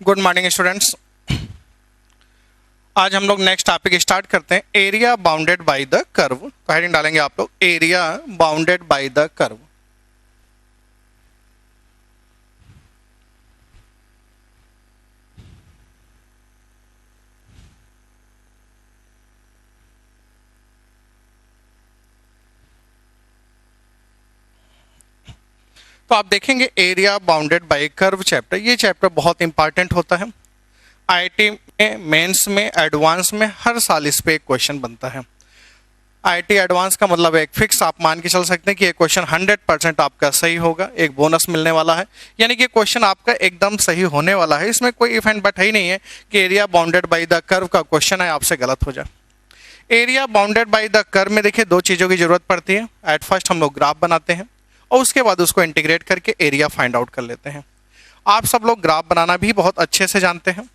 Good morning students. आज हम लोग नेक्स्ट टॉपिक स्टार्ट करते हैं, area bounded by the curve. तो हेडिंग डालेंगे आप लोग, area bounded by the curve. तो आप देखेंगे area bounded by curve chapter, ये चैप्टर बहुत इंपॉर्टेंट होता है। आईआईटी में, मेंस में, एडवांस में हर साल इस पे एक क्वेश्चन बनता है। आईआईटी एडवांस का मतलब एक फिक्स आप मान के चल सकते हैं कि ये क्वेश्चन 100% आपका सही होगा, एक बोनस मिलने वाला है, यानी कि क्वेश्चन आपका एकदम सही होने वाला है। इसमें कोई इफ एंड बट ही नहीं है कि area bounded by the curve का क्वेश्चन है आपसे गलत हो जाए। Area bounded by the curve में देखिए दो चीज़ों की जरूरत पड़ती है। एट फर्स्ट हम लोग ग्राफ बनाते हैं और उसके बाद उसको इंटीग्रेट करके एरिया फाइंड आउट कर लेते हैं। आप सब लोग ग्राफ बनाना भी बहुत अच्छे से जानते हैं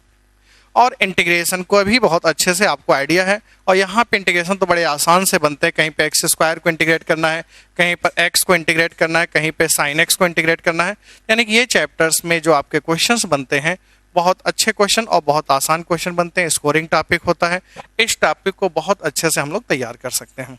और इंटीग्रेशन को भी बहुत अच्छे से आपको आइडिया है। और यहाँ पे इंटीग्रेशन तो बड़े आसान से बनते हैं। कहीं पे एक्स स्क्वायर को इंटीग्रेट करना है, कहीं पर एक्स को इंटीग्रेट करना है, कहीं पे साइन एक्स को इंटीग्रेट करना है। यानी कि ये चैप्टर्स में जो आपके क्वेश्चंस बनते हैं बहुत अच्छे क्वेश्चन और बहुत आसान क्वेश्चन बनते हैं। स्कोरिंग टॉपिक होता है, इस टॉपिक को बहुत अच्छे से हम लोग तैयार कर सकते हैं।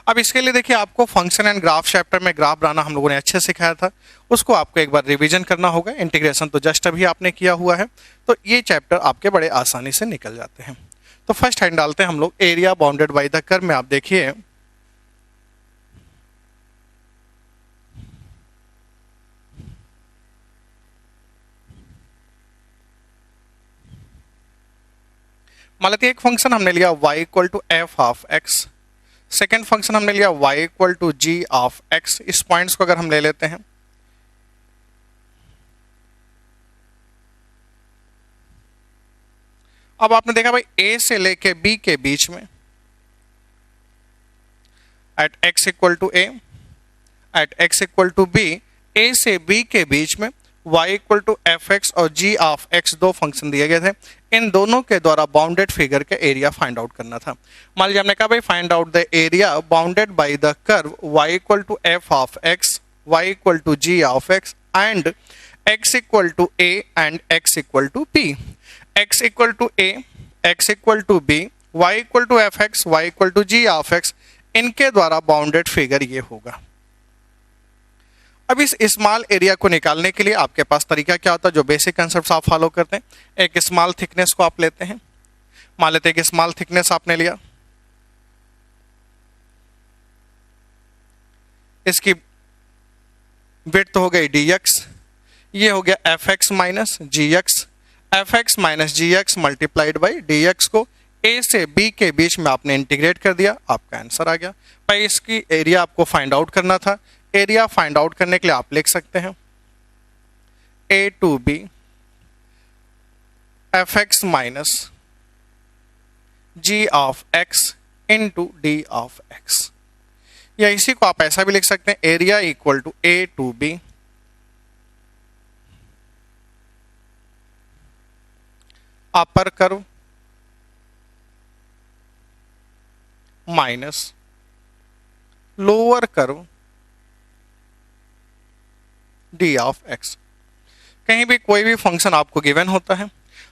अब इसके लिए देखिए आपको फंक्शन एंड ग्राफ चैप्टर में ग्राफ बनाना हम लोगों ने अच्छे सिखाया था, उसको आपको एक बार रिवीजन करना होगा। इंटीग्रेशन तो जस्ट अभी आपने किया हुआ है, तो ये चैप्टर आपके बड़े आसानी से निकल जाते हैं। तो फर्स्ट हेड डालते हैं हम लोग, area bounded by the curve में आप देखिए मान लेते हैं एक फंक्शन हमने लिया y equal to F of X, second function हमने लिया y equal to G of X. इस पॉइंट्स को अगर हम ले लेते हैं, अब आपने देखा भाई a से लेके b के बीच में at x equal to a, at x equal to b, a से b के बीच में y equal to F x और g ऑफ x दो फंक्शन दिए गए थे। इन दोनों के द्वारा बाउंडेड फिगर का एरिया फाइंड आउट करना था। मान लीजिए हमने कहा भाई find out the area bounded by the curve y equal to F of x, y equal to g of x and x equal to a and x equal to b। x equal to a, x equal to b, y equal to F X, y equal to g of x, इनके द्वारा bounded figure ये होगा। अब इस small area को निकालने के लिए आपके पास तरीका क्या होता है, जो बेसिक कंसेप्ट आप फॉलो करते हैं। एक स्मॉल थिकनेस को आप लेते हैं, मान लेते हैं कि स्मॉल थिकनेस आपने लिया, इसकी विड्थ हो गई dx, ये हो गया F x minus G X, F x minus G X multiplied by D X को a से b के बीच में आपने इंटीग्रेट कर दिया, आपका आंसर आ गया। भाई इसकी एरिया आपको फाइंड आउट करना था। एरिया फाइंड आउट करने के लिए आप लिख सकते हैं a to b F x minus ji of X into D of X, या इसी को आप ऐसा भी लिख सकते हैं, area equal to a to b upper curve minus lower curve D of X. कहीं भी कोई भी फंक्शन आपको गिवन होता है,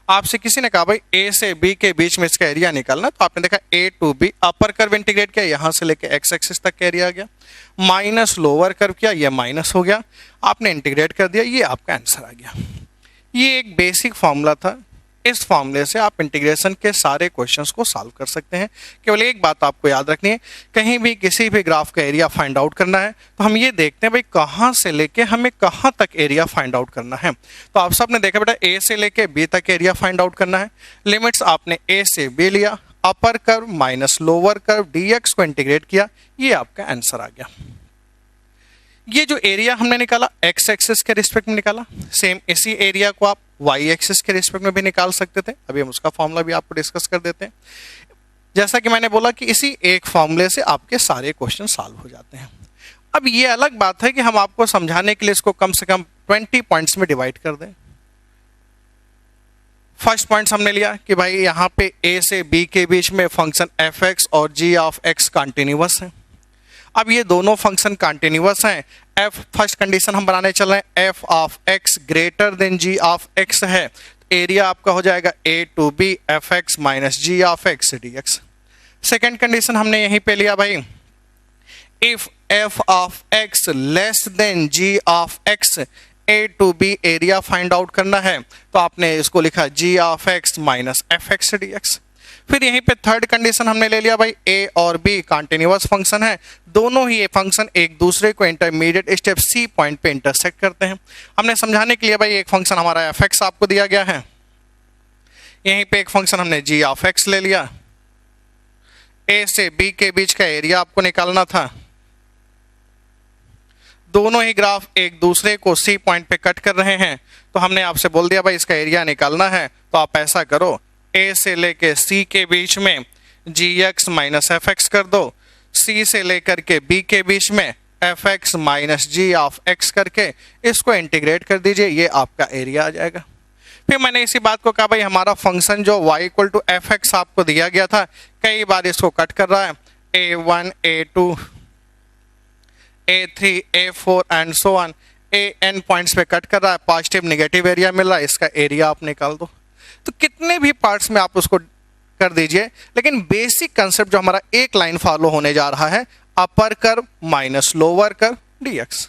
आपसे किसी ने कहा भाई a से b के बीच में इसका एरिया निकालना, तो आपने देखा a to b upper curve integrate किया, यहां से लेके x एक्सिस तक का एरिया आ गया, माइनस लोअर कर्व किया, ये माइनस हो गया, आपने इंटीग्रेट कर दिया, ये आपका आंसर आ गया। ये एक बेसिक फॉर्मूला था, इस फॉर्मूले से आप इंटीग्रेशन के सारे क्वेश्चंस को सॉल्व कर सकते हैं। केवल एक बात आपको याद रखनी है, कहीं भी किसी भी ग्राफ का एरिया फाइंड आउट करना है तो हम ये देखते हैं भाई कहाँ से लेके हमें कहाँ तक एरिया फाइंड आउट करना है। तो आप सबने देखा बेटा a से लेके b तक एरिया फाइंड आउट करना है। लिमिट्स आपने a से b लिया, अपर curve minus lower curve dx को इंटीग्रेट किया, ये आपका आंसर आ गया। ये जो एरिया हमने निकाला एक्स एक्सिस के रिस्पेक्ट में निकाला, सेम इसी एरिया को आप वाई एक्सिस के रिस्पेक्ट में भी निकाल सकते थे। अभी हम उसका फॉर्मूला भी आपको डिस्कस कर देते हैं। जैसा कि मैंने बोला कि इसी एक फॉर्मूले से आपके सारे क्वेश्चन सॉल्व हो जाते हैं। अब ये अलग बात है कि हम आपको समझाने के लिए इसको कम से कम 20 पॉइंट्स में डिवाइड कर दें। फर्स्ट पॉइंट हमने लिया कि भाई यहाँ पे a से b के बीच में फंक्शन एफ एक्स और g ऑफ एक्स कंटिन्यूअस है। अब ये दोनों फंक्शन कंटिन्यूअस हैं। एफ फर्स्ट कंडीशन हम बनाने चल रहे हैं, f of x greater than g of x है, एरिया आपका हो जाएगा a to b f x minus ji of x d x. Second condition हमने यहीं पे लिया भाई, if f of x less than g of x a to B area find out करना है, तो आपने इसको लिखा g of x minus f x d x. फिर यहीं पे थर्ड कंडीशन हमने ले लिया भाई, ए और बी कंटिन्यूअस फंक्शन है, दोनों ही ये फंक्शन एक दूसरे को इंटरमीडिएट स्टेप सी पॉइंट पे इंटरसेक्ट करते हैं। हमने समझाने के लिए भाई एक फंक्शन हमारा एफ एक्स आपको दिया गया है, यहीं पे एक फंक्शन हमने जी ऑफ एक्स ले लिया, ए से बी के बीच का एरिया आपको निकालना था, दोनों ही ग्राफ एक दूसरे को सी पॉइंट पे कट कर रहे हैं, तो हमने आपसे बोल दिया भाई इसका एरिया निकालना है, तो आप ऐसा करो, ए से लेके सी के बीच में जी एक्स माइनस एफ एक्स कर दो, सी से लेकर के बी के बीच में F x minus ji of X करके इसको इंटीग्रेट कर दीजिए, ये आपका एरिया आ जाएगा। फिर मैंने इसी बात को कहा भाई हमारा फंक्शन जो y equal to F X आपको दिया गया था, कई बार इसको कट कर रहा है, a1 a2 a3 a4 and so on, an points पे कट कर रहा है, पॉजिटिव नेगेटिव एरिया मिल रहा है, इसका एरिया आप निकाल दो। तो कितने भी पार्ट्स में आप उसको कर दीजिए, लेकिन बेसिक कंसेप्ट जो हमारा एक लाइन फॉलो होने जा रहा है, अपर curve minus lower curve dx।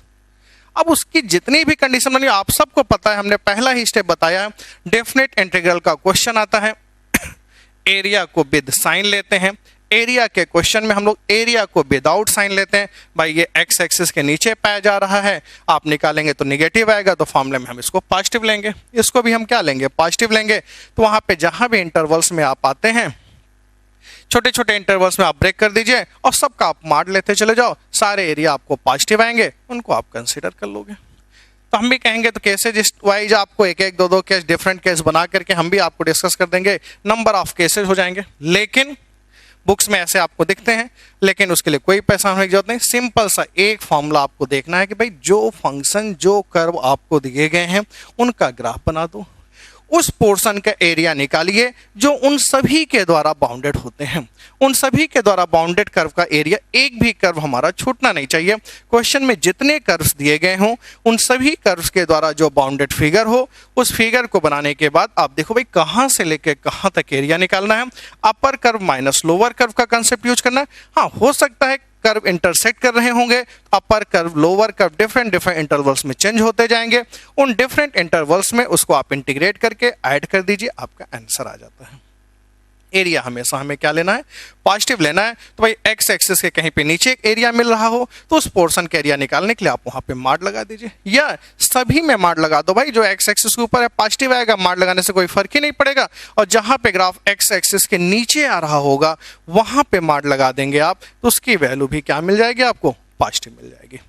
अब उसकी जितनी भी कंडीशन बनी आप सबको पता है, हमने पहला ही स्टेप बताया, डेफिनेट इंटीग्रल का क्वेश्चन आता है, एरिया को विद साइन लेते हैं, एरिया के क्वेश्चन में हम लोग एरिया को विदाउट साइन लेते हैं। भाई ये एक्स एक्सिस के नीचे पाया जा रहा है, आप निकालेंगे तो निगेटिव आएगा, तो फॉर्मूले में हम इसको पॉजिटिव लेंगे, इसको भी हम क्या लेंगे पॉजिटिव लेंगे। तो वहां पे जहां भी इंटरवल्स में आप आते हैं, छोटे छोटे इंटरवल्स में आप ब्रेक कर दीजिए और सबका आप मार्ड लेते चले जाओ, सारे एरिया आपको पॉजिटिव आएंगे, उनको आप कंसीडर कर लोगे। तो हम भी कहेंगे तो केसेज वाइज आपको एक एक दो दो केस डिफरेंट केस बना करके हम भी आपको डिस्कस कर देंगे, नंबर ऑफ केसेस हो जाएंगे। लेकिन बुक्स में ऐसे आपको दिखते हैं, लेकिन उसके लिए कोई पैसा होने की जरूरत नहीं, सिंपल सा एक फॉर्मूला आपको देखना है कि भाई जो फंक्शन जो कर्व आपको दिए गए हैं उनका ग्राफ बना दो, उस पोर्शन का एरिया निकालिए जो उन सभी के द्वारा बाउंडेड होते हैं, उन सभी के द्वारा बाउंडेड कर्व का एरिया, एक भी कर्व हमारा छूटना नहीं चाहिए। क्वेश्चन में जितने कर्व्स दिए गए हों उन सभी कर्व्स के द्वारा जो बाउंडेड फिगर हो, उस फिगर को बनाने के बाद आप देखो भाई कहाँ से लेके कहाँ तक एरिया निकालना है, अपर कर्व माइनस लोअर कर्व का कंसेप्ट यूज करना है। हाँ, हो सकता है कर्व इंटरसेक्ट कर रहे होंगे, upper curve lower curve different different intervals में चेंज होते जाएंगे, उन डिफरेंट इंटरवल्स में उसको आप इंटीग्रेट करके ऐड कर दीजिए, आपका आंसर आ जाता है। एरिया हमेशा हमें क्या लेना है पॉजिटिव लेना है। तो भाई एक्स एक्सिस के कहीं पे नीचे एक एरिया मिल रहा हो तो उस पोर्शन का एरिया निकालने के लिए आप वहां पे मार्ड लगा दीजिए, या सभी में मार्ड लगा दो। भाई जो एक्स एक्सिस के ऊपर है पॉजिटिव आएगा, मार्ड लगाने से कोई फर्क ही नहीं पड़ेगा, और जहां पे ग्राफ एक्स एक्सिस के नीचे आ रहा होगा वहां पे मार्ड लगा देंगे आप, तो उसकी वैल्यू भी क्या मिल जाएगी आपको पॉजिटिव मिल जाएगी।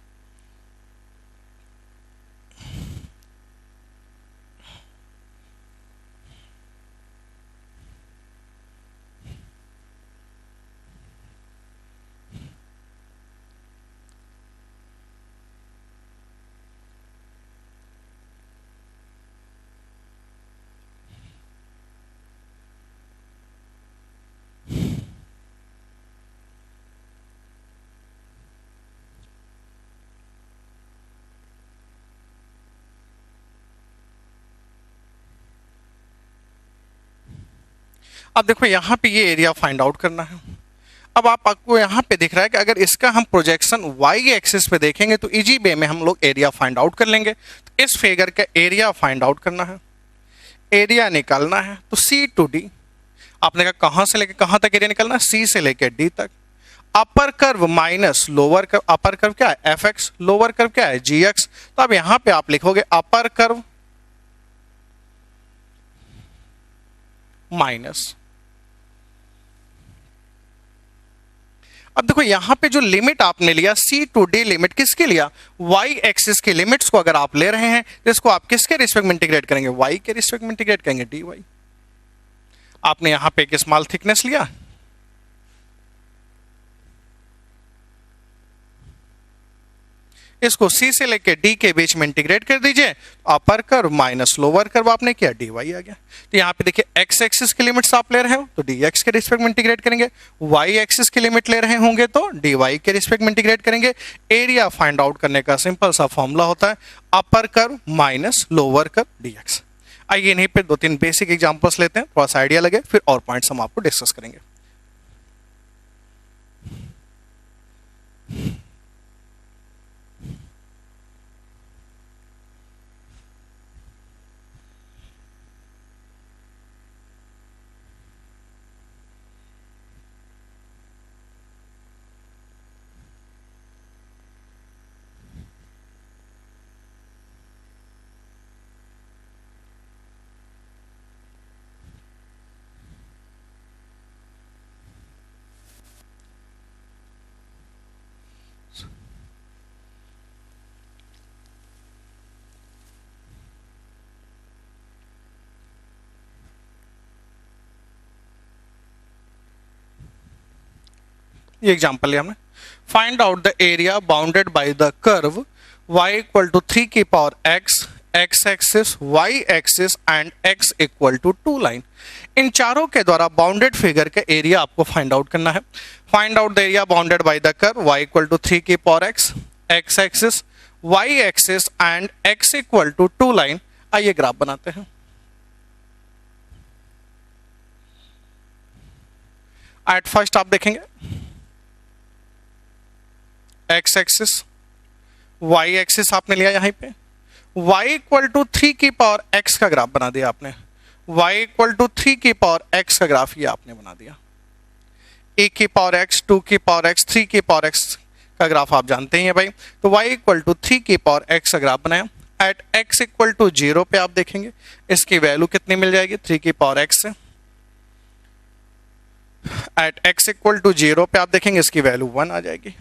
अब देखो यहाँ पे ये एरिया फाइंड आउट करना है। अब आपको यहाँ पे दिख रहा है कि अगर इसका हम प्रोजेक्शन वाई एक्सिस पे देखेंगे तो इजी वे में हम लोग एरिया फाइंड आउट कर लेंगे। तो इस फिगर का एरिया फाइंड आउट करना है, एरिया निकालना है, तो सी टू डी आपने कहा कहाँ से लेके कहाँ तक एरिया निकालना है, सी से लेके डी तक। Upper curve minus lower curve, upper curve क्या है एफ एक्स, लोअर कर्व क्या है जी एक्स। तो अब यहाँ पे आप लिखोगे अपर कर्व माइनस, अब देखो यहां पे जो लिमिट आपने लिया सी टू डी लिमिट किसके लिया, वाई एक्सिस के लिमिट्स को अगर आप ले रहे हैं तो इसको आप किसके रिस्पेक्ट में इंटीग्रेट करेंगे, वाई के रिस्पेक्ट में इंटीग्रेट करेंगे, डी वाई। आपने यहां पे एक स्मॉल थिकनेस लिया, इसको सी से लेके डी के बीच में इंटीग्रेट कर दीजिए, अपर कर्व माइनस लोअर कर्व आपने किया, dy आ गया। तो यहाँ पे देखिए एक्स एक्सिस की लिमिट्स आप ले रहे हो तो dx के रिस्पेक्ट में इंटीग्रेट करेंगे, वाई एक्सिस की लिमिट ले रहे होंगे तो dy के रिस्पेक्ट में इंटीग्रेट करेंगे। एरिया फाइंड आउट करने का सिंपल सा फॉर्मूला होता है अपर curve minus lower curve dx। आइए इन्हीं पे 2-3 बेसिक एग्जांपल्स लेते हैं, थोड़ा सा आइडिया लगे, फिर और पॉइंट्स हम आपको डिस्कस करेंगे। ये एग्जांपल लिया हमने। Find out the area bounded by the curve y equal to 3 की power x, x axis, y axis and x equal to 2 line. इन चारों के द्वारा बाउंडेड फिगर का एरिया आपको फाइंड आउट करना है। Find out the area bounded by the curve y equal to 3 की power x, x axis, y axis and x equal to 2 line. आइए ग्राफ बनाते हैं। एट फर्स्ट आप देखेंगे x एक्सिस, y एक्सिस आपने लिया यहाँ पे, y इक्वल टू 3 की पावर x का ग्राफ बना दिया आपने, y इक्वल टू 3 की पावर x का ग्राफ ये आपने बना दिया। a की पावर x, 2 की पावर x, 3 की पावर x का ग्राफ आप जानते ही हैं भाई। तो y इक्वल टू 3 की पावर x का ग्राफ बनाया। एट x इक्वल टू 0 पे आप देखेंगे इसकी वैल्यू कितनी मिल जाएगी, 3 की पावर x से। एट x इक्वल टू 0 पे आप देखेंगे इसकी वैल्यू 1 आ जाएगी।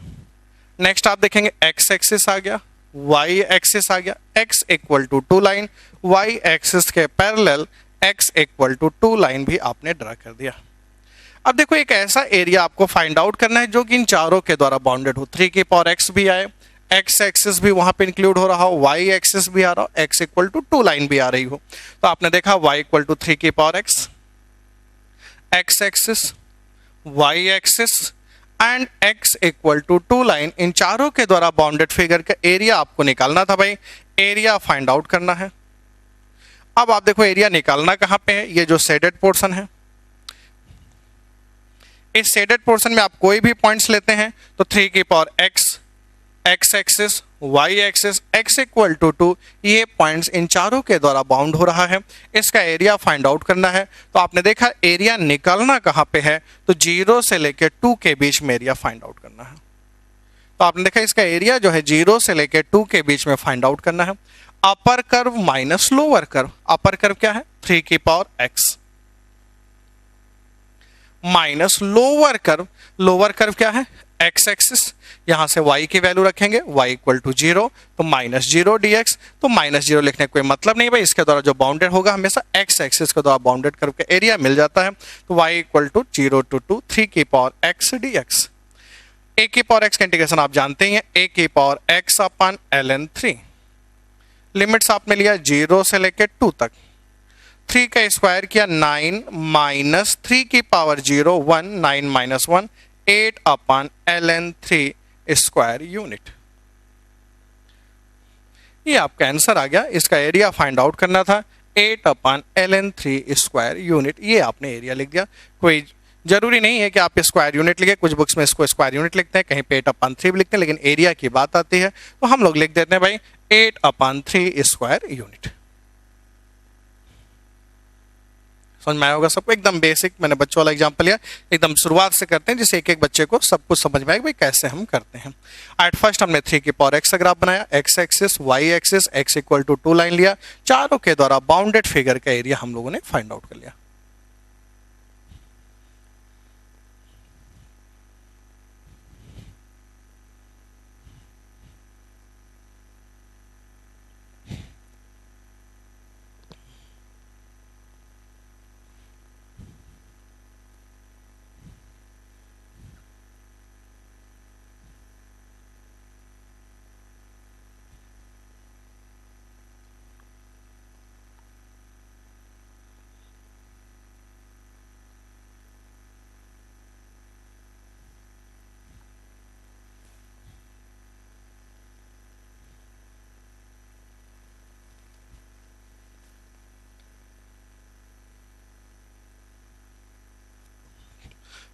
नेक्स्ट आप देखेंगे x एक्सिस आ गया, y एक्सिस आ गया, x equal to 2 line, y axis के parallel x equal to 2 line भी आपने ड्रा कर दिया। अब देखो एक ऐसा एरिया आपको फाइंड आउट करना है जो कि इन चारों के द्वारा बाउंडेड हो। 3 की पावर x भी आए, x एक्सिस भी वहां पे इंक्लूड हो रहा हो, y एक्सिस भी आ रहा हो, x इक्वल टू 2 लाइन भी आ रही हो। तो आपने देखा y इक्वल टू 3 की power x, x axis, y axis and x equal to 2 line, इन चारों के द्वारा बाउंडेड फिगर का एरिया आपको निकालना था भाई। एरिया फाइंड आउट करना है। अब आप देखो एरिया निकालना कहां पे है, ये जो शेडेड पोर्शन है, इस शेडेड पोर्शन में आप कोई भी पॉइंट्स लेते हैं तो 3 की power x, x axis, y axis, x equal to 2, ये पॉइंट्स इन चारों के द्वारा बाउंड हो रहा है। इसका एरिया फाइंड आउट करना है। तो आपने देखा एरिया निकालना कहाँ पे है, तो 0 से लेकर 2 के बीच में एरिया फाइंड आउट करना है। तो आपने देखा इसका एरिया जो है 0 से लेकर 2 के बीच में फाइंड आउट करना है। अपर curve minus lower curve, upper curve क्या है 3 की power x minus lower curve, lower curve क्या है x एक्सिस, यहां से y की वैल्यू रखेंगे, y इक्वल टू 0, तो माइनस 0 dx। तो माइनस 0 लिखने का कोई मतलब नहीं भाई, इसके द्वारा जो बाउंडेड होगा हमेशा x एक्सिस के द्वारा बाउंडेड कर्व का एरिया मिल जाता है। तो y इक्वल टू 0 टू 2, 3 की पावर x dx। a की पावर x का इंटीग्रेशन आप जानते ही हैं, a की पावर x अपन ln3। लिमिट्स आपने लिया 0 से लेकर 2 तक, 3 का स्क्वायर किया 9 माइनस 3 की पावर 0, 1, 9 माइनस 1, 8 अपन ln3 स्क्वायर यूनिट। ये आपका आंसर आ गया। इसका एरिया फाइंड आउट करना था 8 अपन ln3 स्क्वायर यूनिट। ये आपने एरिया लिख दिया। कोई जरूरी नहीं है कि आप स्क्वायर यूनिट लिखे, कुछ बुक्स में इसको स्क्वायर यूनिट लिखते हैं, कहीं पे 8 अपन 3 भी लिखते हैं, लेकिन एरिया की बात आती है तो हम लोग लिख देते हैं भाई 8 अपन 3 स्क्वायर यूनिट। समझ में आया होगा सबको, एकदम बेसिक मैंने बच्चों वाला एग्जांपल लिया। एकदम शुरुआत से करते हैं जिससे एक एक बच्चे को सब कुछ समझ में आएगा भाई कैसे हम करते हैं। एट फर्स्ट हमने 3 की पावर x का ग्राफ बनाया, x axis, y axis, x equal to 2 line लिया, चारों के द्वारा बाउंडेड फिगर का एरिया हम लोगों ने फाइंड आउट कर लिया।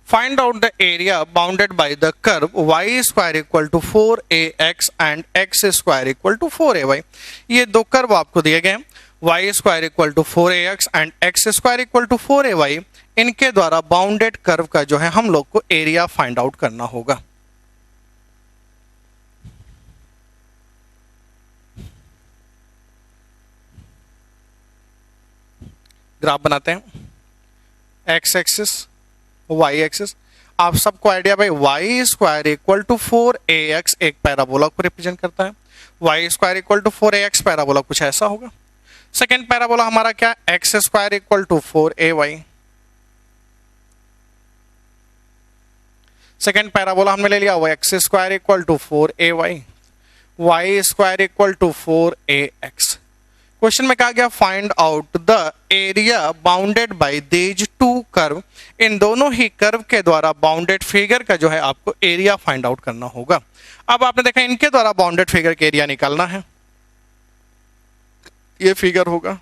Find out the area bounded by the curve y square equal to 4ax and x square equal to 4ay. ये दो कर्व आपको दिए गए हैं, y square equal to 4ax and x square equal to 4ay. इनके द्वारा bounded curve का जो है हम लोग को एरिया फाइंड आउट करना होगा. ग्राफ बनाते हैं, x एक्सिस y एक्सिस. आप सबको आइडिया भाई y square equal to 4ax एक पैराबोला को रिप्रेजेंट करता है. y square equal to 4ax parabola कुछ ऐसा होगा. सेकेंड पैराबोला हमारा क्या, x square equal to 4ay. Second parabola हमने ले लिया x square equal to 4ay, y square equal to 4ax. Question में कहा गया find out the area bounded by these two curve. इन दोनों ही कर्व के द्वारा बाउंडेड फिगर का जो है आपको एरिया फाइंड आउट करना होगा. अब आपने देखा इनके द्वारा बाउंडेड फिगर का एरिया निकालना है. ये फिगर होगा,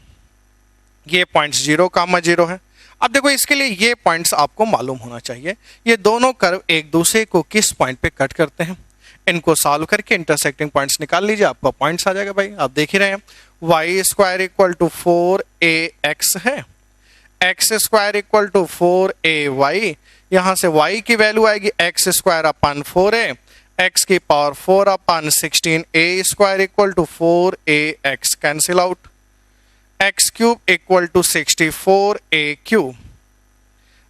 ये पॉइंट्स 0, 0 है. अब देखो इसके लिए ये पॉइंट्स आपको मालूम होना चाहिए. ये दोनों कर्व एक दूसरे को किस पॉइंट पे कट करते हैं. इनको सॉल्व करके इंटरसेक्टिंग पॉइंट्स निकाल लीजिए, आपका पॉइंट्स आ जाएगा. भाई आप देख ही रहे हैं y square equal to 4ax है, x square equal to 4ay. यहां से y की वैल्यू आएगी x square upon 4a, x की power 4 upon 16, a square equal to 4ax cancel out, x cube equal to 64a cube,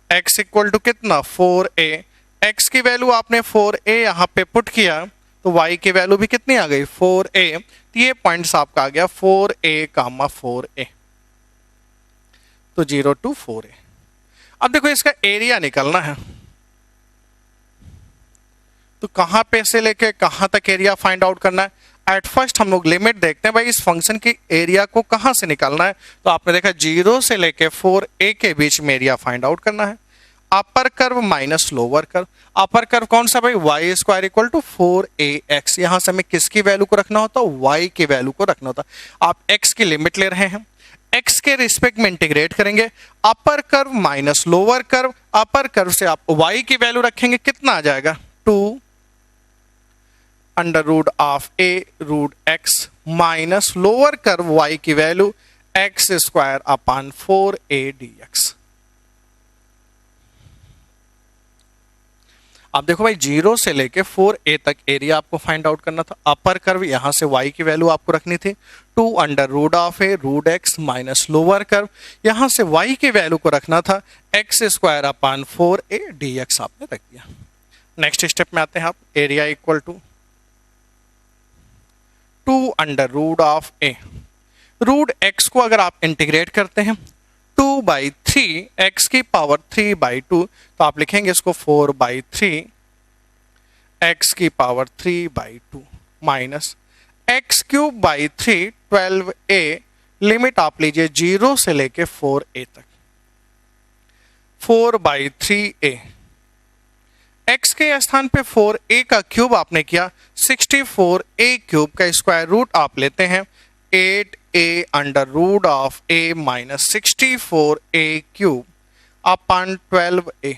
x equal to कितना 4a. x की value आपने 4a यहां पे पुट किया तो y की वैल्यू भी कितनी आ गई 4a. तो ये पॉइंट्स आपका आ गया 4a, 4a. तो 0 to 4a. अब देखो इसका एरिया निकलना है, तो कहां पे से लेके कहां तक एरिया फाइंड आउट करना है. एट फर्स्ट हम लोग लिमिट देखते हैं भाई इस फंक्शन की एरिया को कहां से निकालना है. तो आपने देखा 0 से लेके 4a के बीच में एरिया फाइंड आउट करना है. अपर curve minus lower curve. Upper curve कौन सा भाई y square equal to 4ax. यहां से हमें किसकी वैल्यू को रखना होता, y की वैल्यू को रखना होता. आप x की लिमिट ले रहे हैं, x के रिस्पेक्ट में इंटीग्रेट करेंगे. अपर curve minus lower curve. Upper curve से आप y की वैल्यू रखेंगे, कितना आ जाएगा 2 under root of a root x minus lower curve y की value x square upon 4a dx. अब देखो भाई 0 से लेके 4a तक एरिया आपको फाइंड आउट करना था. अपर कर्व यहां से y की वैल्यू आपको रखनी थी 2 under root of a root x minus lower curve यहां से y की वैल्यू को रखना था x square upon 4a dx आपने रख दिया. नेक्स्ट स्टेप में आते हैं आप. Area equal to 2 under root of a. Root x को अगर आप इंटीग्रेट करते हैं 2/3 x की पावर 3/2 तो आप लिखेंगे इसको 4/3 x की power 3/2 minus x cube by 3 12a. Limit आप लीजिए 0 से लेके 4a तक. 4/3a. x के स्थान पे 4a का क्यूब आपने किया 64a क्यूब का स्क्वायर रूट आप लेते हैं 8a under root of a minus 64a cube upon 12a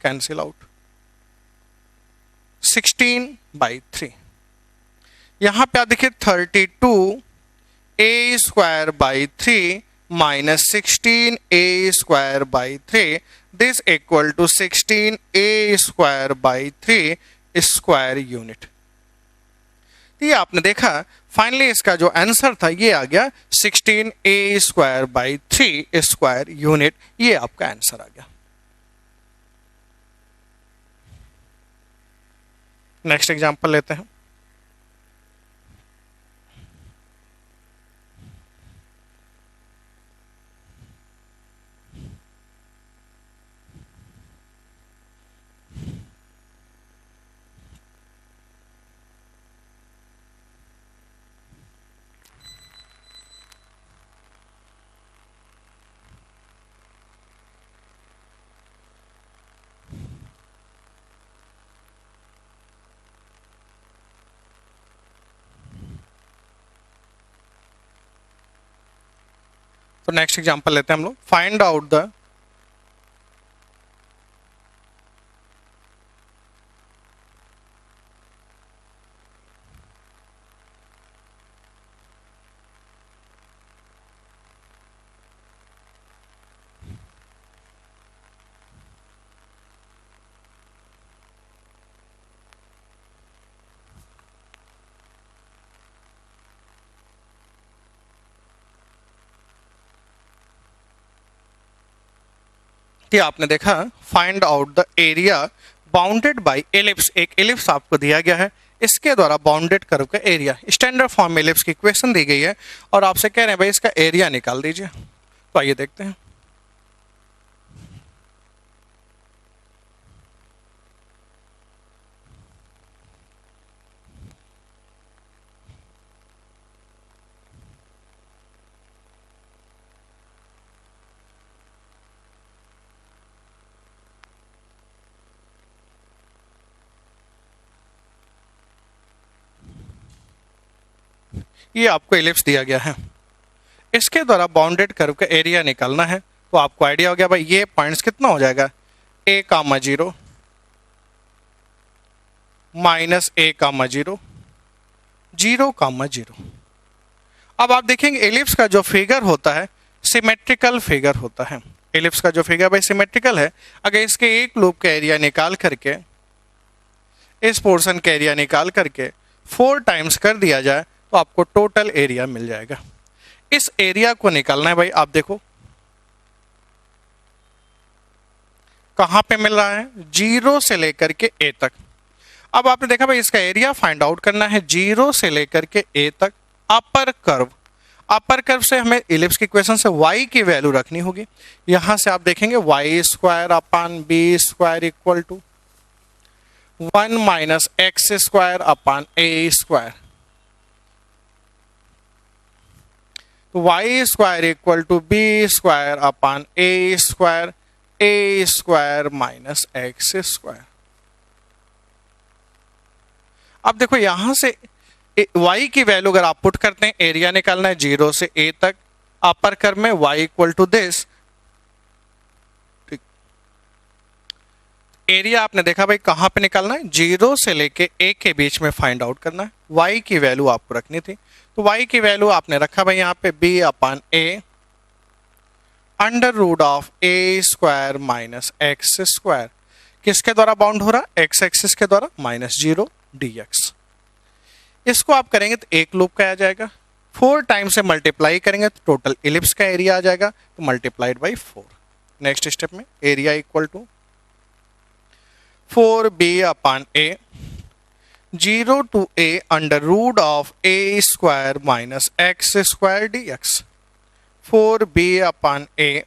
cancel out 16/3. यहां पे आप देखिए 32a square by 3 minus 16a square by 3 this equal to 16a square by 3 square unit. ये आपने देखा फाइनली इसका जो आंसर था ये आ गया 16a square by 3 square unit. ये आपका आंसर आ गया. नेक्स्ट एग्जांपल लेते हैं. तो नेक्स्ट एग्जांपल लेते हैं हम लोग. फाइंड आउट द कि आपने देखा find out the area bounded bye ellipse, एक एलिप्स आपको दिया गया है, इसके द्वारा बाउंडेड कर्व का एरिया। स्टैंडर्ड फॉर्म में एलिप्स की इक्वेशन दी गई है और आपसे कह रहे हैं भाई इसका एरिया निकाल दीजिए। तो आइए देखते हैं। ये आपको एलिप्स दिया गया है, इसके द्वारा बाउंडेड कर्व का एरिया निकालना है। तो आपको आइडिया हो गया भाई ये पॉइंट्स कितना हो जाएगा, a,0 माइनस a,0 0,0। अब आप देखेंगे एलिप्स का जो फिगर होता है सिमेट्रिकल फिगर होता है। एलिप्स का जो फिगर भाई सिमेट्रिकल है। अगर इसके एक लूप का एरिया निकाल करके, इस पोर्शन का एरिया निकाल करके 4 टाइम्स कर दिया जाए तो आपको टोटल एरिया मिल जाएगा। इस एरिया को निकालना है भाई। आप देखो कहां पे मिल रहा है, 0 से लेकर के a तक। अब आपने देखा भाई इसका एरिया फाइंड आउट करना है 0 से लेकर के a तक। अपर कर्व से हमें इलिप्स की इक्वेशन से y की वैल्यू रखनी होगी। यहां से आप देखेंगे y² upon b² equal to 1 minus x² upon a²। तो y² equal to b² upon a² minus x²। अब देखो यहां से y की वैल्यू अगर आप पुट करते हैं, एरिया निकालना है 0 से a तक। अपर कर्व में y equal to this, area आपने देखा भाई कहां पे निकालना है, 0 से लेके a के बीच में फाइंड आउट करना है। y की वैल्यू आपको रखनी थी, तो y की वैल्यू आपने रखा भाई यहाँ पे b upon a under root of a² minus x²। किसके द्वारा बाउंड हो रहा है, x एक्सिस के द्वारा, माइनस 0 dx। इसको आप करेंगे तो एक लूप का आ जाएगा, 4 टाइम से मल्टीप्लाई करेंगे तो टोटल इलिप्स का एरिया आ जाएगा, तो मल्टीप्लाइड बाई 4। नेक्स्ट स्टेप में area equal to 4b upon a 0 to a under root of a² minus x² dx। 4b upon a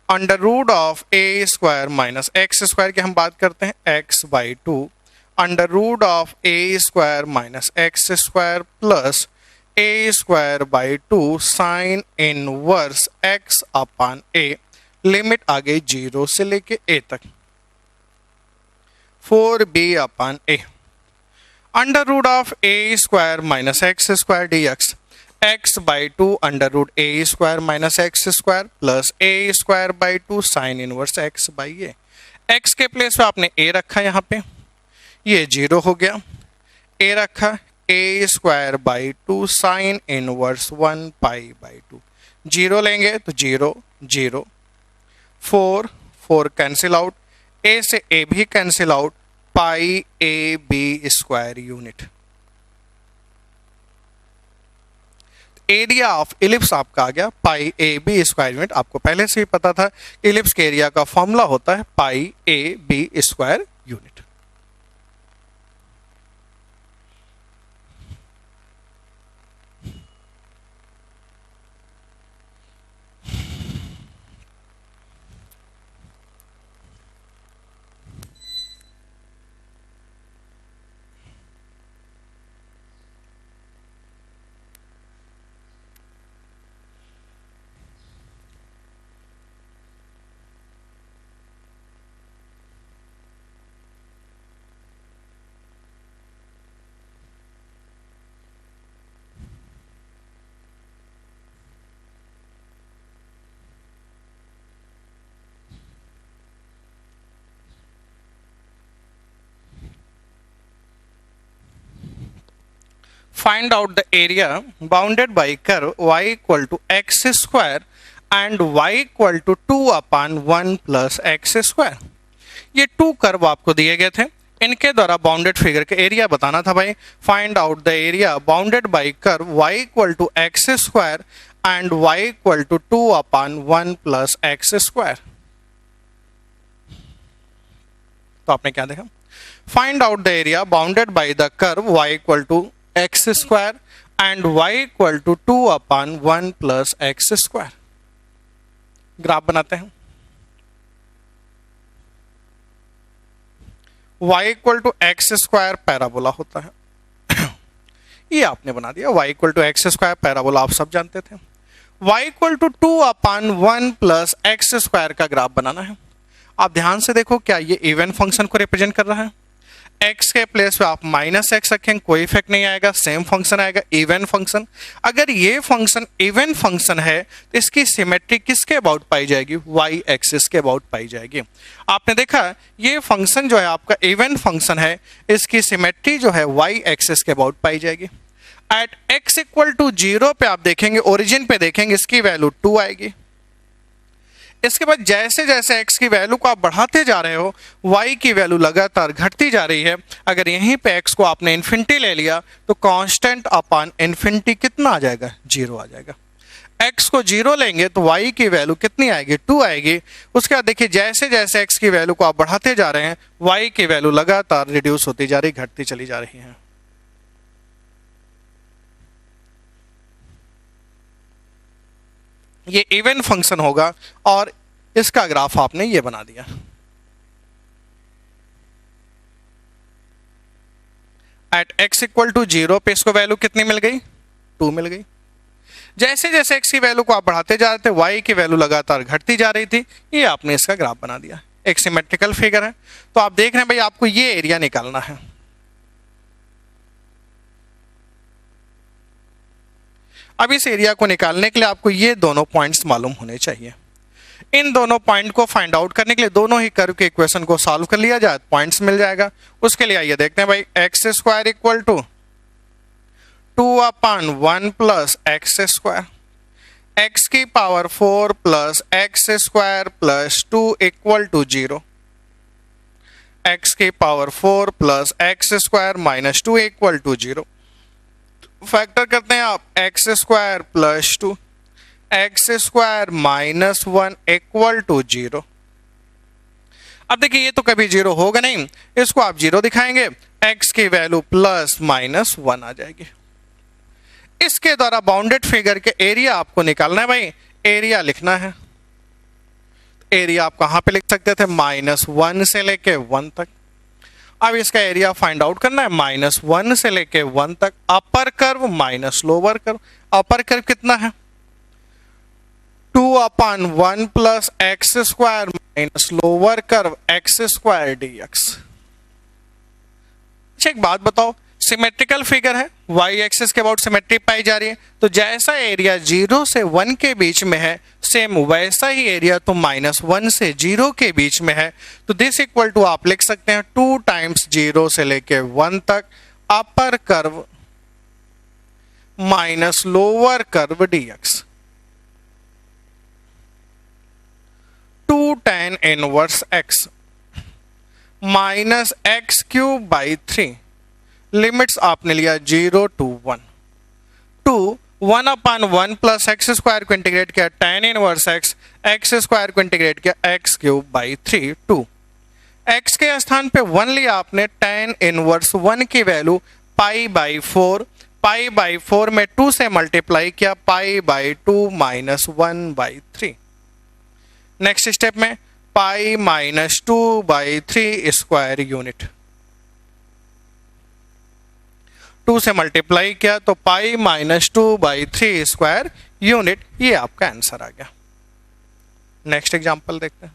under root of a² minus x² की हम बात करते हैं x/2 under root of a² minus x² plus a²/2 sine inverse x upon a। Limit आ गई 0 से लेके a तक। 4b upon a under root of a² minus x² dx x/2 under root a² minus x² plus a²/2 sine inverse x/a। x के place पे आपने a रखा, यहाँ पे ये 0 हो गया, a रखा a²/2 साइन इनवर्स 1π/2। 0 लेंगे तो 0 0 4 कैंसिल आउट, a से a भी cancel out, π/a² unit. Area of ellipse आपका आ गया π/a² यूनिट। आपको पहले से ही पता था इलिप्स के एरिया का फॉर्मूला होता है π/a² unit. Find out the area bounded by curve y equal to x² and y equal to 2 अपान 1 प्लस x²। ये 2 कर्व आपको दिए गए थे, इनके द्वारा बाउंडेड फिगर का एरिया बताना था भाई। Find out the area bounded by curve y equal to x² and y equal to 2 अपान 1 प्लस x²। तो आपने क्या देखा, find out the area bounded by the curve y equal to x square and y equal to 2/1 plus x square. Graph बनाते हैं। y equal to x square parabola होता है। ये आपने बना दिया, y equal to x square parabola आप सब जानते थे। y equal to 2/1 plus x square का ग्राफ बनाना है। आप ध्यान से देखो, क्या ये इवन फंक्शन को रिप्रेजेंट कर रहा है? x के प्लेस पे आप माइनस एक्स रखेंगे, कोई इफेक्ट नहीं आएगा, सेम फंक्शन आएगा, इवन फंक्शन। अगर ये फंक्शन इवन फंक्शन है तो इसकी सिमेट्री किसके अबाउट पाई जाएगी? y एक्सिस के अबाउट पाई जाएगी। आपने देखा ये फंक्शन जो है आपका इवन फंक्शन है, इसकी सिमेट्री जो है y एक्सिस के अबाउट पाई जाएगी। एट x इक्वल टू 0 पे आप देखेंगे, ओरिजिन पे देखेंगे, इसकी वैल्यू 2 आएगी। इसके बाद जैसे जैसे x की वैल्यू को आप बढ़ाते जा रहे हो, y की वैल्यू लगातार घटती जा रही है। अगर यहीं पे x को आपने इन्फिनिटी ले लिया तो कांस्टेंट अपॉन इन्फिनिटी कितना आ जाएगा? 0 आ जाएगा। x को 0 लेंगे तो y की वैल्यू कितनी आएगी? 2 आएगी। उसके बाद देखिए जैसे जैसे x की वैल्यू को आप बढ़ाते जा रहे हैं, y की वैल्यू लगातार रिड्यूस होती जा रही, घटती चली जा रही है। ये इवन फंक्शन होगा और इसका ग्राफ आपने ये बना दिया। एट x इक्वल टू 0 पे इसको वैल्यू कितनी मिल गई? 2 मिल गई। जैसे जैसे x की वैल्यू को आप बढ़ाते जा रहे थे, y की वैल्यू लगातार घटती जा रही थी। ये आपने इसका ग्राफ बना दिया। एक सिमेट्रिकल फिगर है। तो आप देख रहे हैं भाई, आपको ये एरिया निकालना है। अब इस एरिया को निकालने के लिए आपको ये दोनों पॉइंट्स मालूम होने चाहिए। इन दोनों पॉइंट को फाइंड आउट करने के लिए दोनों ही कर्व के इक्वेशन को सॉल्व कर लिया जाए, पॉइंट्स मिल जाएगा। उसके लिए आइए देखते हैं भाई, x square equal to 2/1 plus x square, x की power 4 plus x square plus 2 equal to 0, x की power 4 plus x square minus 2 equal to 0। Factor करते हैं आप, x square plus 2 x square minus 1 equal to 0। अब देखिए ये तो कभी 0 होगा नहीं, इसको आप 0 दिखाएंगे, x की वैल्यू प्लस माइनस 1 आ जाएगी। इसके द्वारा बाउंडेड फिगर के एरिया आपको निकालना है भाई। एरिया लिखना है, एरिया आप कहां पे लिख सकते थे? -1 से लेके 1 तक। अब इसका एरिया फाइंड आउट करना है, -1 से लेके 1 तक। Upper curve minus lower curve. Upper curve कितना है? 2/1 plus x square minus lower curve x square dx। अच्छा एक बात बताओ, सिमेट्रिकल फिगर है, y एक्सिस के अबाउट सिमेट्री पाई जा रही है, तो जैसा एरिया 0 से 1 के बीच में है, सेम वैसा ही एरिया तो -1 से 0 के बीच में है। तो दिस इक्वल टू आप लिख सकते हैं 2 टाइम्स 0 से लेके 1 तक upper curve minus lower curve dx। 2 tan inverse x minus x cube by 3। Limits आपने लिया 0 to 1। 1/1 प्लस एक्स स्क्वायर को इंटीग्रेट किया tan inverse x, x square को इंटीग्रेट किया एक्स क्यूब बाई 3। 2 x के स्थान पे 1 लिया आपने, tan इनवर्स 1 की वैल्यू π/4, π/4 में 2 से मल्टीप्लाई किया, π/2 माइनस 1/3। नेक्स्ट स्टेप में पाई माइनस 2/3 स्क्वायर यूनिट, 2 से मल्टीप्लाई किया तो पाई माइनस 2/3 स्क्वायर यूनिट। ये आपका आंसर आ गया। नेक्स्ट एग्जांपल देखते हैं।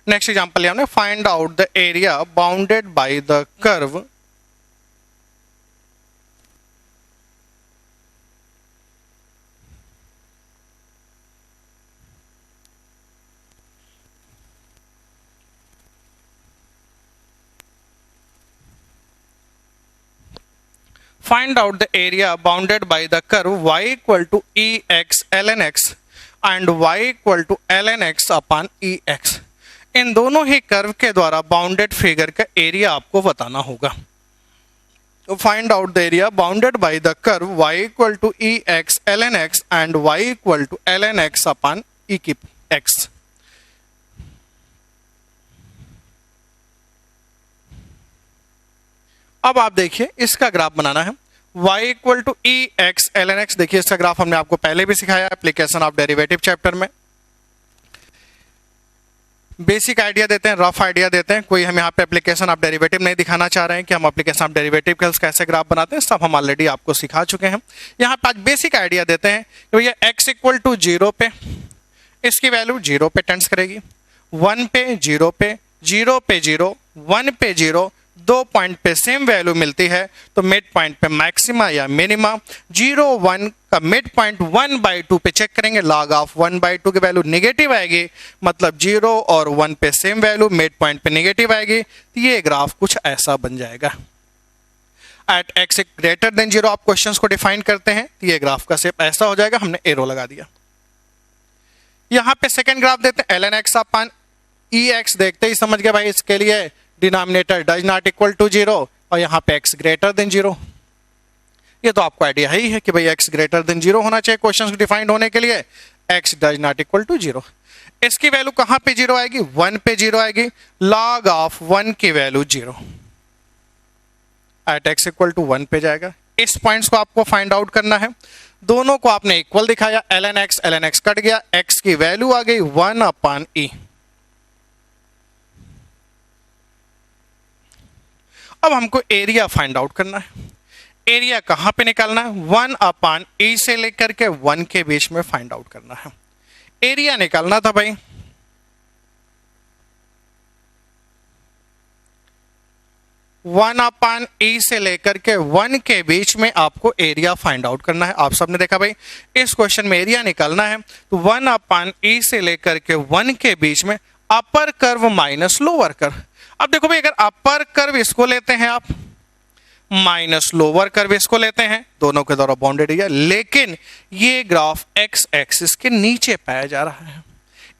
नेक्स्ट एग्जांपल लिया हमने, find out the area bounded by the curve Find out the area bounded by the curve y equal to ex ln x and y equal to ln x upon ex. इन दोनों ही curve के द्वारा bounded figure का area आपको बताना होगा. तो find out the area bounded by the curve y equal to ex ln x and y equal to ln x upon e की x. अब आप देखिए इसका ग्राफ बनाना है. y equal to ex ln x. देखिए इसका ग्राफ हमने आपको पहले भी सिखाया एप्लीकेशन ऑफ डेरिवेटिव चैप्टर में. बेसिक आइडिया देते हैं, रफ आइडिया देते हैं. कोई हम यहाँ पे एप्लीकेशन ऑफ डेरिवेटिव नहीं दिखाना चाह रहे हैं कि हम एप्लीकेशन ऑफ डेरिवेटिव कैसे ग्राफ बनाते हैं, सब हम ऑलरेडी आपको सिखा चुके हैं. यहाँ पे आज बेसिक आइडिया देते हैं कि भैया x इक्वल टू 0 पे इसकी वैल्यू 0 पे टेंड्स करेगी, 1 पे 0 पे 0 पे 0 1 पे 0 दो पॉइंट पे सेम वैल्यू मिलती है तो मिड पॉइंट पे मैक्सिमा या मिनिमा. 0 1 का मिड पॉइंट 1/2 पे चेक करेंगे, log ऑफ 1/2 की वैल्यू नेगेटिव आएगी, मतलब 0 और 1 पे सेम वैल्यू, मिड पॉइंट पे नेगेटिव आएगी. तो ये ग्राफ कुछ ऐसा बन जाएगा. एट x ग्रेटर देन 0 आप क्वेश्चंस को डिफाइन करते हैं तो ये ग्राफ का शेप ऐसा हो जाएगा. हमने एरो लगा दिया. यहाँ पे सेकेंड ग्राफ देते हैं ln x अपॉन ex. देखते ही समझ गए भाई इसके लिए denominator does not equal to 0 और यहाँ पे x ग्रेटर देन 0. ये तो आपको आइडिया ही है कि भाई x ग्रेटर देन 0 होना चाहिए क्वेश्चन डिफाइंड होने के लिए. x does not equal to 0. इसकी वैल्यू कहाँ पे 0 आएगी, 1 पे 0 आएगी, log ऑफ 1 की value 0 at x equal to 1 पे जाएगा. इस पॉइंट्स को आपको फाइंड आउट करना है. दोनों को आपने इक्वल दिखाया, ln x कट गया, x की वैल्यू आ गई 1 अपॉन e. अब हमको एरिया फाइंड आउट करना है. एरिया कहां पे निकालना है, 1 अपॉन e से लेकर के 1 के बीच में फाइंड आउट करना है. एरिया निकालना था भाई 1 अपॉन e से लेकर के 1 के बीच में आपको एरिया फाइंड आउट करना है. आप सबने देखा भाई इस क्वेश्चन में एरिया निकालना है तो 1 अपॉन e से लेकर के 1 के बीच में अपर कर्व माइनस लोअर कर्व. अब देखो भाई अगर अपर कर्व इसको लेते हैं आप, माइनस लोअर कर्व इसको लेते हैं, दोनों के द्वारा बाउंडेड एरिया, लेकिन ये ग्राफ x एक्सिस के नीचे पाया जा रहा है.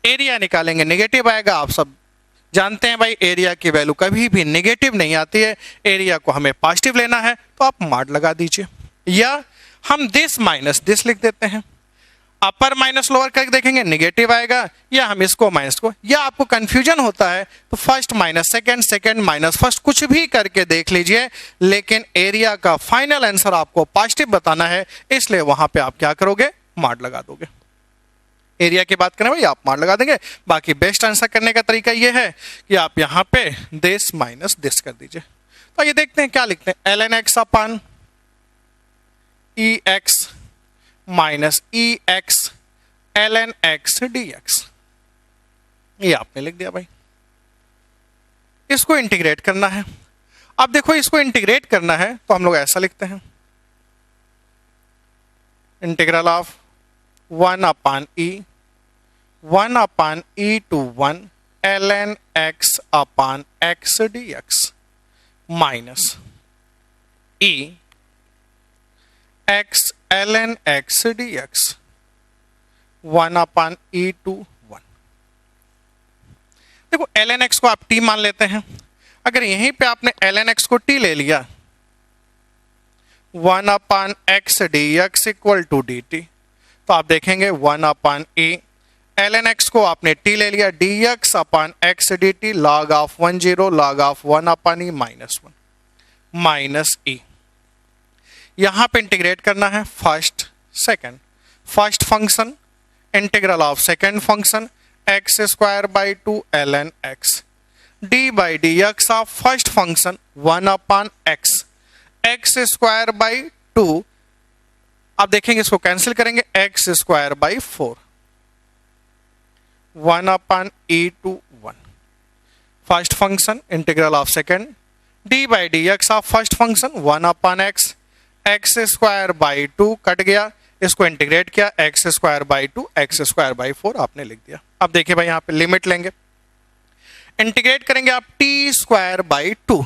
एरिया निकालेंगे नेगेटिव आएगा. आप सब जानते हैं भाई एरिया की वैल्यू कभी भी नेगेटिव नहीं आती है. एरिया को हमें पॉजिटिव लेना है तो आप मॉड लगा दीजिए, या हम दिस माइनस दिस लिख देते हैं. अपर माइनस लोअर करके देखेंगे नेगेटिव आएगा, या हम इसको माइनस को, या आपको कंफ्यूजन होता है तो first minus second, second minus first, कुछ भी करके देख लीजिए, लेकिन एरिया का फाइनल आंसर आपको पॉजिटिव बताना है, इसलिए वहां पे आप क्या करोगे, मॉड लगा दोगे. एरिया की बात करें भाई आप मॉड लगा देंगे. बाकी बेस्ट आंसर करने का तरीका यह है कि आप यहाँ पे दिस माइनस दिस कर दीजिए. तो ये देखते हैं क्या लिखते हैं, ln x upon ex minus ex ln x dx. ये आपने लिख दिया भाई. इसको इंटीग्रेट करना है. अब देखो इसको इंटीग्रेट करना है तो हम लोग ऐसा लिखते हैं, integral of 1 upon e to 1 ln x upon x dx minus e x ln x dx 1 upon e to 1. देखो ln x को आप t मान लेते हैं. अगर यहीं पे आपने ln x को t ले लिया, 1 upon x dx equal to dt, तो आप देखेंगे 1 अपॉन e, ln x को आपने t ले लिया, dx upon x dt, log of 1 0, log of 1 upon e minus 1 minus e. यहां पे इंटीग्रेट करना है first second. First function integral of second function x square by 2 ln x d by dx of first function 1 upon x square by 2. आप देखेंगे इसको cancel करेंगे, x square by 4 1 upon e to 1. First function integral of second d by dx of first function 1 upon x square by 2 cut गया, इसको integrate किया, x square by 2 x square by 4 आपने लिख दिया. अब देखिए भाई यहाँ पे लिमिट लेंगे, इंटीग्रेट करेंगे आप t square by 2,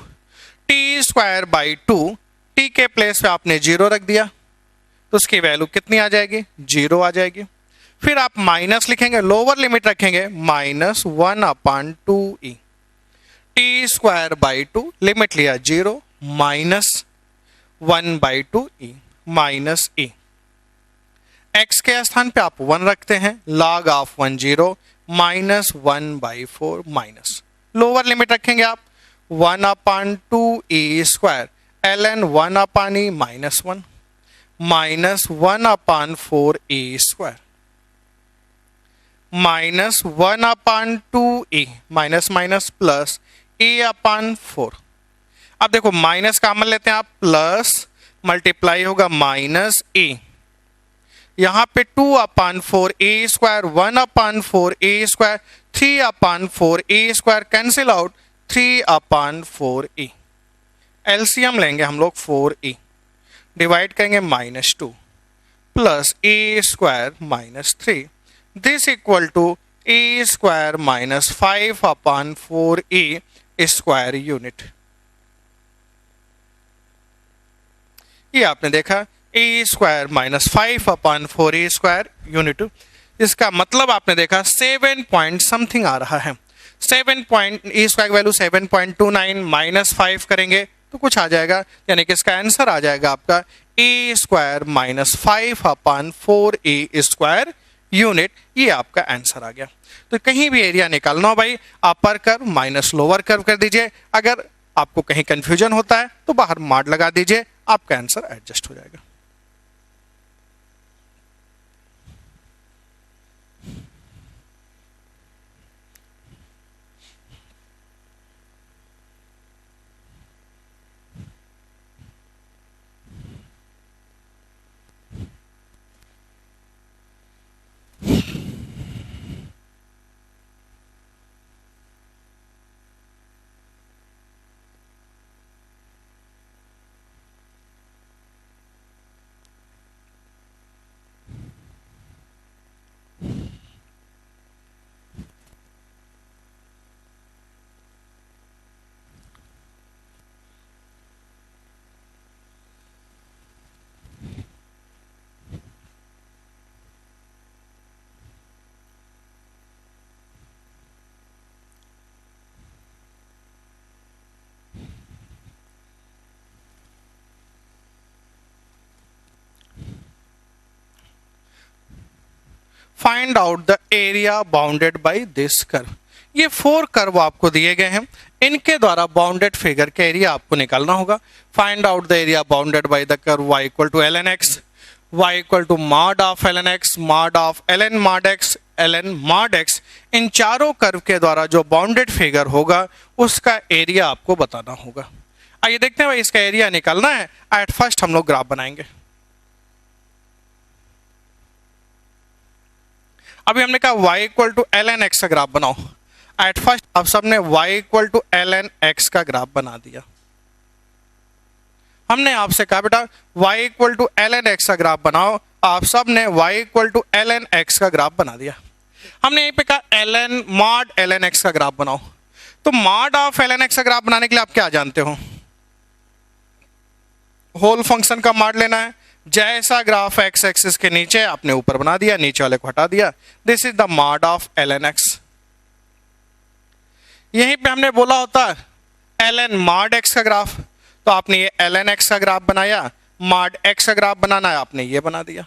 t square by 2, T के प्लेस पे आपने 0 रख दिया तो उसकी वैल्यू कितनी आ जाएगी, 0 आ जाएगी। फिर आप माइनस लिखेंगे, लोअर लिमिट रखेंगे, -1/2e T square by 2, limit लिया 0, -1/2e माइनस e। x के स्थान पे आप 1 रखते हैं, log of 1 0, -1/4 minus, lower limit रखेंगे आप 1/2e square ln 1/e -1 -1/4e square -1/2e minus minus plus e/4। अब देखो माइनस कॉमन लेते हैं आप, प्लस मल्टीप्लाई होगा माइनस e, यहां पे 2/4e square, 1/4e square, 3/4e square cancel out, 3/4e। LCM लेंगे हम लोग 4e, डिवाइड करेंगे -2 plus e square -3, this equal to e square -5/4e square unit. ये आपने देखा e square -5/4e square unit. इसका मतलब आपने देखा 7 पॉइंट समथिंग आ रहा है। 7 पॉइंट e स्क्वायर वैल्यू 7.29 -5 करेंगे तो कुछ आ जाएगा, यानी कि इसका आंसर आ जाएगा आपका e square -5/4e square unit. ये आपका आंसर आ गया। तो कहीं भी एरिया निकालना हो भाई, अपर कर्व माइनस लोअर कर्व कर दीजिए। अगर आपको कहीं कंफ्यूजन होता है तो बाहर मार्क लगा दीजिए, आपका आंसर एडजस्ट हो जाएगा। Find out the area bounded by this curve. ये 4 कर्व आपको दिए गए हैं, इनके द्वारा बाउंडेड फिगर के एरिया आपको निकालना होगा। Find out the area bounded by the curve y equal to ln x, y equal to mod of ln x, mod of ln mod x, ln mod x। इन चारों curve के द्वारा जो bounded figure होगा उसका area आपको बताना होगा। आइए देखते हैं भाई, इसका एरिया निकालना है। एट फर्स्ट हम लोग ग्राफ बनाएंगे। अभी हमने कहा y equal to ln x का ग्राफ बनाओ। एट फर्स्ट आप सबने y equal to ln x का ग्राफ बना दिया। हमने आपसे कहा बेटा y equal to ln x का ग्राफ बनाओ, आप सब ने y equal to ln x का ग्राफ बना दिया। हमने यहीं पे कहा ln mod ln x का ग्राफ बनाओ। तो mod ऑफ ln x का ग्राफ बनाने के लिए आप क्या जानते हो, होल फंक्शन का mod लेना है। जैसा ग्राफ x एक्सिस के नीचे आपने ऊपर बना दिया, नीचे वाले को हटा दिया। This is the mod of ln x। यहीं पे हमने बोला होता ln mod x का ग्राफ, तो आपने ये ln x का ग्राफ बनाया, mod x का ग्राफ बनाना है आपने ये बना दिया।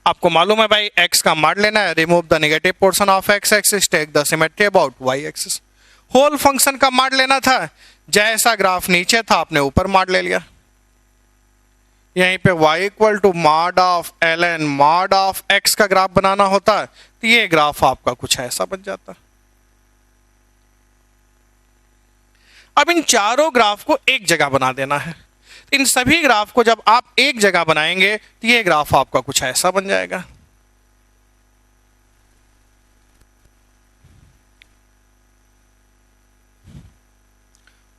आपको मालूम है भाई x का mod लेना है, remove the negative portion of x axis, take the symmetry about y axis. Whole function का mod लेना था, जैसा ग्राफ नीचे था आपने ऊपर mod ले लिया। यहीं पे y equal to mod of ln mod of x का ग्राफ बनाना होता तो ये ग्राफ आपका कुछ ऐसा बन जाता। अब इन चारों ग्राफ को एक जगह बना देना है। इन सभी ग्राफ को जब आप एक जगह बनाएंगे तो ये ग्राफ आपका कुछ ऐसा बन जाएगा।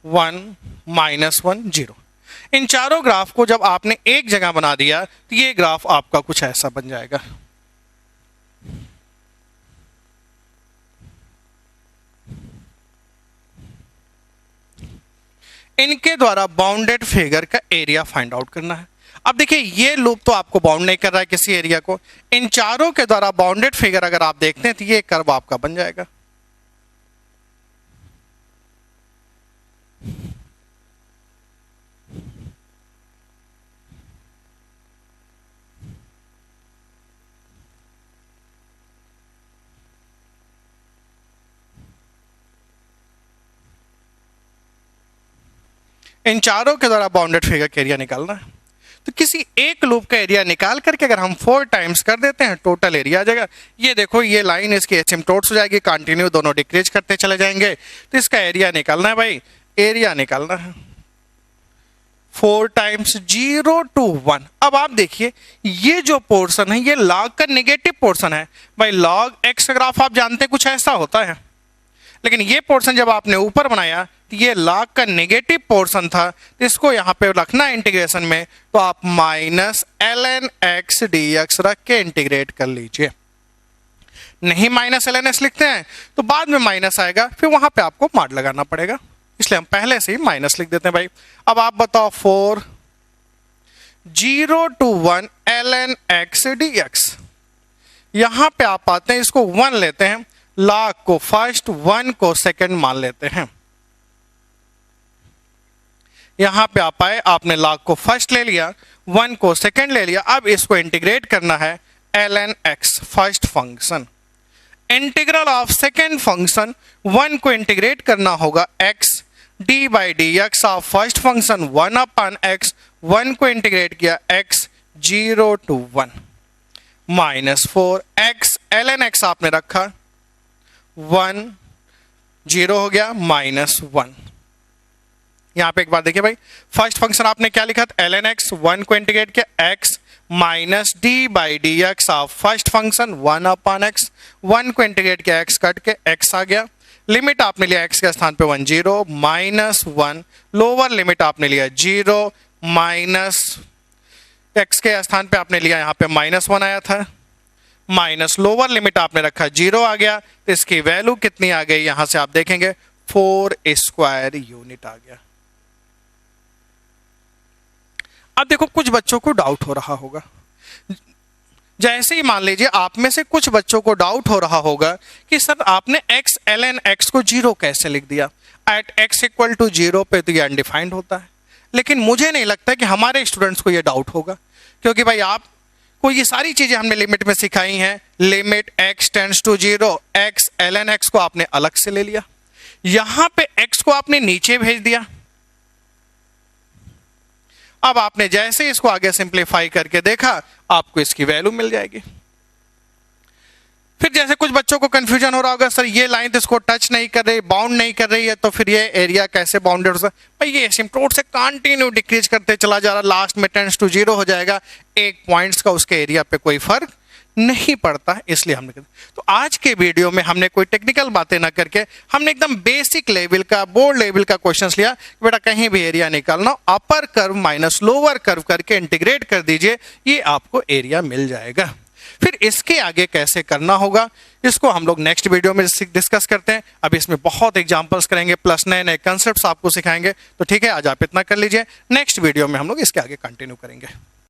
वन -1 0। इन चारों ग्राफ को जब आपने एक जगह बना दिया तो ये ग्राफ आपका कुछ ऐसा बन जाएगा। इनके द्वारा बाउंडेड फिगर का एरिया फाइंड आउट करना है। अब देखिए ये लूप तो आपको बाउंड नहीं कर रहा है किसी एरिया को, इन चारों के द्वारा बाउंडेड फिगर अगर आप देखते हैं तो ये कर्व आपका बन जाएगा। इन चारों के द्वारा बाउंडेड फिगर का एरिया निकालना है। तो किसी एक लूप का एरिया निकाल करके अगर हम 4 टाइम्स कर देते हैं टोटल एरिया आ जाएगा। ये देखो ये लाइन इसकी एसिम्प्टोट्स हो जाएगी, कंटिन्यू दोनों डिक्रीज करते चले जाएंगे। तो इसका एरिया निकालना है भाई, एरिया निकालना है 4 टाइम्स 0 to 1। अब आप देखिए ये जो पोर्शन है ये लॉग का नेगेटिव पोर्शन है भाई। लॉग एक्स का ग्राफ आप जानते हैं कुछ ऐसा होता है, लेकिन ये पोर्शन जब आपने ऊपर बनाया तो ये लॉग का नेगेटिव पोर्शन था, तो इसको यहां पे रखना इंटीग्रेशन में, तो आप माइनस ln x dx रख के इंटीग्रेट कर लीजिए। नहीं माइनस ln x लिखते हैं तो बाद में माइनस आएगा, फिर वहां पे आपको मार्क लगाना पड़ेगा, इसलिए हम पहले से ही माइनस लिख देते हैं भाई। अब आप बताओ 4 0 to 1 ln x dx। यहां पे आप आते हैं, इसको 1 लेते हैं, लॉग को फर्स्ट 1 को सेकंड मान लेते हैं। यहां पे आप आए, आपने लॉग को फर्स्ट ले लिया, 1 को सेकंड ले लिया। अब इसको इंटीग्रेट करना है ln x first function, integral of second function 1 को इंटीग्रेट करना होगा x d by D x of first function 1 upon x, 1 को इंटीग्रेट किया x 0 to 1 minus 4 x ln x आपने रखा 1 0 हो गया माइनस 1। यहां पे एक बात देखिए भाई, फर्स्ट फंक्शन आपने क्या लिखा था ln x, 1 को इंटीग्रेट किया x minus D by D x of first function 1 upon x, 1 को इंटीग्रेट किया x कट के x आ गया। लिमिट आपने लिया x के स्थान पे 1 0 माइनस 1, लोअर लिमिट आपने लिया 0 माइनस x के स्थान पे आपने लिया यहाँ पे माइनस 1 आया था, माइनस लोअर लिमिट आपने रखा 0 आ गया, तो इसकी वैल्यू कितनी आ गई यहां से आप देखेंगे 4 स्क्वायर यूनिट आ गया। अब देखो कुछ बच्चों को डाउट हो रहा होगा, जैसे ही मान लीजिए आप में से कुछ बच्चों को डाउट हो रहा होगा कि सर आपने x ln x को 0 कैसे लिख दिया, एट x इक्वल टू 0 पे तो ये अनडिफाइंड होता है। लेकिन मुझे नहीं लगता कि हमारे स्टूडेंट्स को ये डाउट होगा, क्योंकि भाई आपको ये सारी चीजें हमने लिमिट में सिखाई हैं। Limit x tends to 0, x ln x को आपने अलग से ले लिया, यहां पे x को आपने नीचे भेज दिया। अब आपने जैसे इसको आगे सिंप्लीफाई करके देखा आपको इसकी वैल्यू मिल जाएगी। फिर जैसे कुछ बच्चों को कंफ्यूजन हो रहा होगा, सर ये लाइन तो इसको टच नहीं कर रही, बाउंड नहीं कर रही है, तो फिर ये एरिया कैसे बाउंडेड हो सकता है? भाई ये एसिम्प्टोट से कंटिन्यू डिक्रीज करते चला जा रहा, लास्ट में टेंड्स टू 0 हो जाएगा, एक पॉइंट्स का उसके एरिया पे कोई फर्क नहीं पड़ता, इसलिए हमने कहा। तो आज के वीडियो में हमने कोई टेक्निकल बातें ना करके हमने एकदम बेसिक लेवल का, बोर्ड लेवल का क्वेश्चंस लिया। बेटा कहीं भी एरिया निकालना, अपर कर्व माइनस लोअर कर्व करके इंटीग्रेट कर दीजिए, ये आपको एरिया मिल जाएगा। फिर इसके आगे कैसे करना होगा इसको हम लोग नेक्स्ट वीडियो में डिस्कस करते हैं। अब इसमें बहुत एग्जांपल्स करेंगे, प्लस नए नए कंसेप्ट्स आपको सिखाएंगे। तो ठीक है, आज आप इतना कर लीजिए, नेक्स्ट वीडियो में हम लोग इसके आगे कंटिन्यू करेंगे।